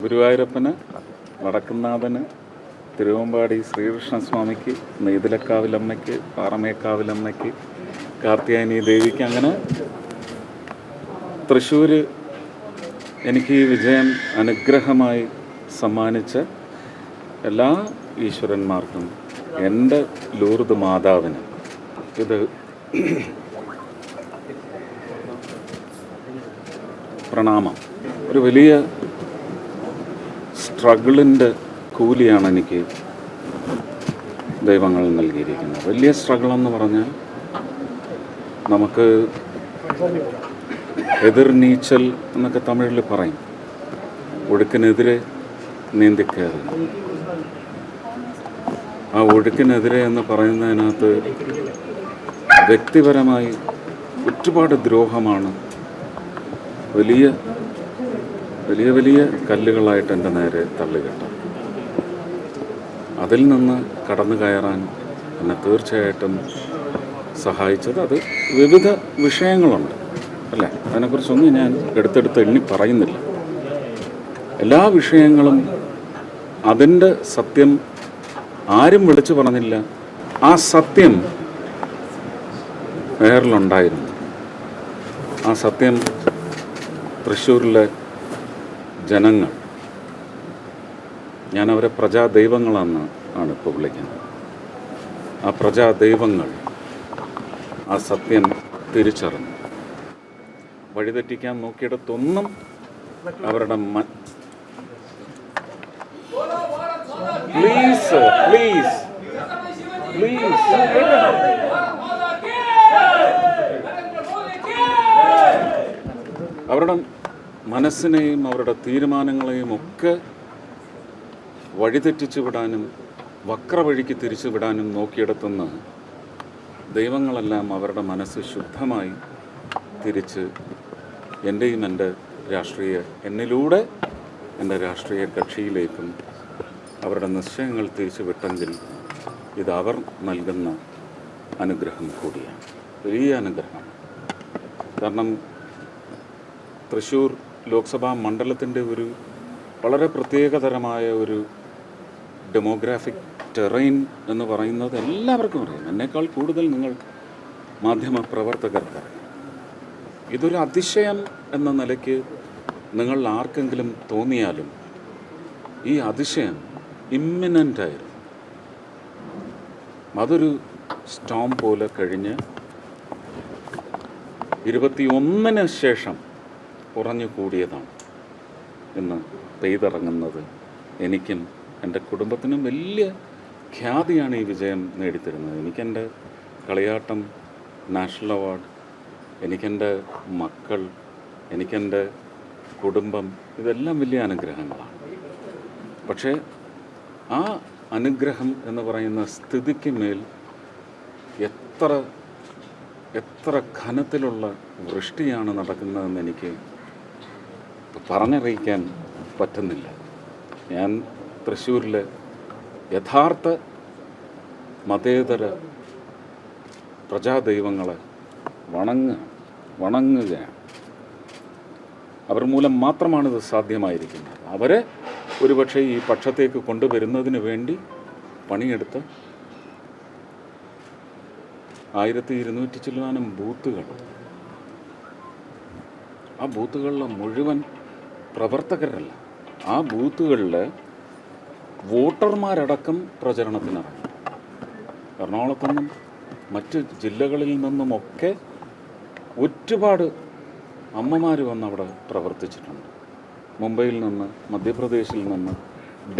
ഗുരുവായൂരപ്പന്, വടക്കുംനാഥന്, തിരുവമ്പാടി ശ്രീകൃഷ്ണസ്വാമിക്ക്, നെയ്തലക്കാവിലമ്മയ്ക്ക്, പാറമേക്കാവിലമ്മയ്ക്ക്, കാർത്യായനി ദേവിക്ക്, അങ്ങനെ തൃശ്ശൂർ എനിക്ക് ഈ വിജയം അനുഗ്രഹമായി സമ്മാനിച്ച എല്ലാ ഈശ്വരന്മാർക്കും, എൻ്റെ ലൂർദ് മാതാവിന് ഇത് പ്രണാമം. ഒരു വലിയ സ്ട്രഗിളിൻ്റെ കൂലിയാണ് എനിക്ക് ദൈവങ്ങൾ നൽകിയിരിക്കുന്നത്. വലിയ സ്ട്രഗിളെന്ന് പറഞ്ഞാൽ നമുക്ക് എതിർനീച്ചൽ എന്നൊക്കെ തമിഴിൽ പറയും. ഒഴുക്കിനെതിരെ നീന്തിക്കയറി. ആ ഒഴുക്കിനെതിരെ എന്ന് പറയുന്നതിനകത്ത് വ്യക്തിപരമായി ഒരുപാട് ദ്രോഹമാണ് വലിയ വലിയ വലിയ കല്ലുകളായിട്ട് എൻ്റെ നേരെ തള്ളിക്കെട്ടാം. അതിൽ നിന്ന് കടന്നു കയറാൻ എന്നെ തീർച്ചയായിട്ടും സഹായിച്ചത് അത് വിവിധ വിഷയങ്ങളുണ്ട് അല്ലേ. അതിനെക്കുറിച്ചൊന്നും ഞാൻ എടുത്തെടുത്ത് എണ്ണി പറയുന്നില്ല. എല്ലാ വിഷയങ്ങളും അതിൻ്റെ സത്യം ആരും വിളിച്ചു പറഞ്ഞില്ല. ആ സത്യം വേറിലുണ്ടായിരുന്നു. ആ സത്യം തൃശ്ശൂരിലെ ജനങ്ങൾ, ഞാനവരെ പ്രജാദൈവങ്ങളെന്ന് ആണ് ഇപ്പോൾ വിളിക്കുന്നത്. ആ പ്രജാദൈവങ്ങൾ ആ സത്യം തിരിച്ചറിഞ്ഞു. വഴിതെറ്റിക്കാൻ നോക്കിയിടത്തൊന്നും അവരുടെ പ്ലീസ് പ്ലീസ് പ്ലീസ് അവരുടെ മനസ്സിനെയും അവരുടെ തീരുമാനങ്ങളെയും ഒക്കെ വഴിതെറ്റിച്ചു വിടാനും വക്രവഴിക്ക് തിരിച്ചു വിടാനും നോക്കിയെടുത്തുനിന്ന് ദൈവങ്ങളെല്ലാം അവരുടെ മനസ്സ് ശുദ്ധമായി തിരിച്ച് എൻ്റെയും എന്നിലൂടെ എൻ്റെ രാഷ്ട്രീയ കക്ഷിയിലേക്കും അവരുടെ നിശ്ചയങ്ങൾ തിരിച്ചു വിട്ടെങ്കിൽ ഇത് അവർ നൽകുന്ന അനുഗ്രഹം കൂടിയാണ്, വലിയ അനുഗ്രഹം. കാരണം തൃശ്ശൂർ ലോക്സഭാ മണ്ഡലത്തിൻ്റെ ഒരു വളരെ പ്രത്യേകതരമായ ഒരു ഡെമോഗ്രാഫിക് ടെറൈൻ എന്ന് പറയുന്നത് എല്ലാവർക്കും അറിയാം. എന്നേക്കാൾ കൂടുതൽ നിങ്ങൾ മാധ്യമ പ്രവർത്തകർക്കറിയാം. ഇതൊരു അതിശയം എന്ന നിലയ്ക്ക് നിങ്ങൾ ആർക്കെങ്കിലും തോന്നിയാലും ഈ അതിശയം ഇമ്മിനൻ്റായിരുന്നു. അതൊരു സ്റ്റോം പോലെ കഴിഞ്ഞ് 21-ന് ശേഷം കുറഞ്ഞു കൂടിയതാണ് ഇന്ന് പെയ്തിറങ്ങുന്നത്. എനിക്കും എൻ്റെ കുടുംബത്തിനും വലിയ ഖ്യാതിയാണ് ഈ വിജയം നേടിത്തരുന്നത്. എനിക്കെൻ്റെ കളിയാട്ടം നാഷണൽ അവാർഡ്, എനിക്കെൻ്റെ മക്കൾ, എനിക്കെൻ്റെ കുടുംബം, ഇതെല്ലാം വലിയ അനുഗ്രഹങ്ങളാണ്. പക്ഷേ ആ അനുഗ്രഹം എന്ന് പറയുന്ന സ്ഥിതിക്ക് മേൽ എത്ര ഘനത്തിലുള്ള വൃഷ്ടിയാണ് നടക്കുന്നതെന്ന് എനിക്ക് പറഞ്ഞറിയിക്കാൻ പറ്റുന്നില്ല. ഞാൻ തൃശ്ശൂരിലെ യഥാർത്ഥ മതേതര പ്രജാദൈവങ്ങളെ വണങ്ങുകയാണ്. അവർ മൂലം മാത്രമാണിത് സാധ്യമായിരിക്കുന്നത്. അവരെ ഒരുപക്ഷെ ഈ പക്ഷത്തേക്ക് കൊണ്ടുവരുന്നതിന് വേണ്ടി പണിയെടുത്ത് 1200 ചില്ലുവാനും ബൂത്തുകൾ, ആ ബൂത്തുകളിലെ മുഴുവൻ പ്രവർത്തകരല്ല, ആ ബൂത്തുകളിൽ വോട്ടർമാരടക്കം പ്രചരണത്തിനിറങ്ങി. എറണാകുളത്തുനിന്നും മറ്റ് ജില്ലകളിൽ നിന്നുമൊക്കെ ഒരുപാട് അമ്മമാർ വന്നവിടെ പ്രവർത്തിച്ചിട്ടുണ്ട്. മുംബൈയിൽ നിന്ന്, മധ്യപ്രദേശിൽ നിന്ന്,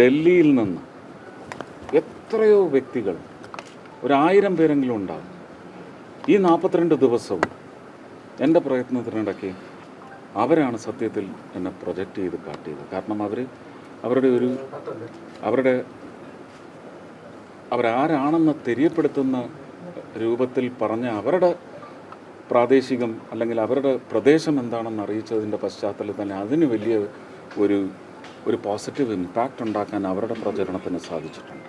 ഡൽഹിയിൽ നിന്ന് എത്രയോ വ്യക്തികൾ, 1000 പേരെങ്കിലും ഉണ്ടാകും. ഈ 42 ദിവസവും എൻ്റെ പ്രയത്നത്തിനിടയ്ക്ക് അവരാണ് സത്യത്തിൽ എന്നെ പ്രൊജക്റ്റ് ചെയ്ത് കാട്ടിയത്. കാരണം അവരാരാണെന്ന് തെര്യപ്പെടുത്തുന്ന രൂപത്തിൽ പറഞ്ഞ അവരുടെ പ്രാദേശികം അല്ലെങ്കിൽ അവരുടെ പ്രദേശം എന്താണെന്ന് അറിയിച്ചതിൻ്റെ പശ്ചാത്തലത്തിൽ തന്നെ അതിന് വലിയ ഒരു പോസിറ്റീവ് ഇമ്പാക്റ്റ് ഉണ്ടാക്കാൻ അവരുടെ പ്രചരണത്തിന് സാധിച്ചിട്ടുണ്ട്.